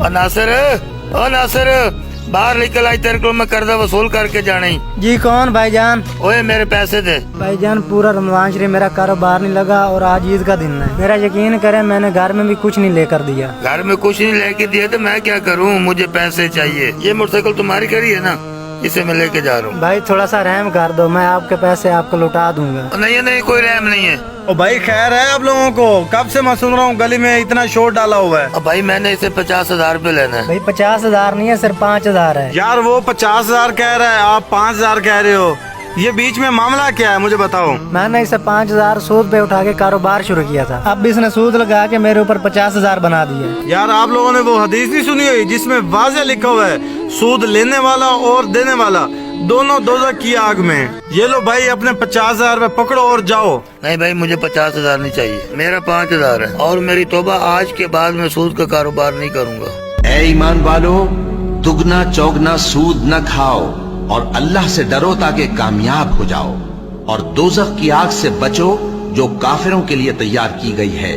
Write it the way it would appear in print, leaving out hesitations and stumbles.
नासिर, ओ नासिर, बाहर निकल आई, तेरे को मैं कर्जा वसूल करके जाना ही। जी कौन भाईजान? ओए मेरे पैसे दे। भाईजान पूरा रमजान शरीफ मेरा कारोबार नहीं लगा और आज ईद का दिन है। मेरा यकीन करें मैंने घर में भी कुछ नहीं लेकर दिया। घर में कुछ नहीं लेके दिए तो मैं क्या करूं, मुझे पैसे चाहिए। ये मोटरसाइकिल तुम्हारी खड़ी है ना, इसे मैं लेके जा रहा हूँ। भाई थोड़ा सा रहम कर दो, मैं आपके पैसे आपको लौटा दूंगा। नहीं नहीं, कोई रहम नहीं है। ओ भाई खैर है आप लोगों को? कब से मैं सुन रहा हूँ गली में इतना शोर डाला हुआ है। अब भाई मैंने इसे 50,000 रुपए लेना है। भाई 50,000 नहीं है, सिर्फ 5,000 है। यार वो 50,000 कह रहा है, आप 5,000 कह रहे हो। ये बीच में मामला क्या है मुझे बताओ। मैंने इसे 5,000 सूद पे उठा के कारोबार शुरू किया था, अब इसने सूद लगा के मेरे ऊपर 50,000 बना दिया। यार आप लोगों ने वो हदीस नहीं सुनी हुई जिसमें वाज़ेह लिखा हुआ है, सूद लेने वाला और देने वाला दोनों दोज़ख की आग में। ये लो भाई अपने 50,000 रुपए पकड़ो और जाओ। नहीं भाई, मुझे 50,000 नहीं चाहिए, मेरा 5,000 है। और मेरी तौबा, आज के बाद मैं सूद का कारोबार नहीं करूँगा। ऐ ईमान वालो, दुगना चौगना सूद न खाओ और अल्लाह से डरो ताकि कामयाब हो जाओ, और दोज़ख की आग से बचो जो काफिरों के लिए तैयार की गई है।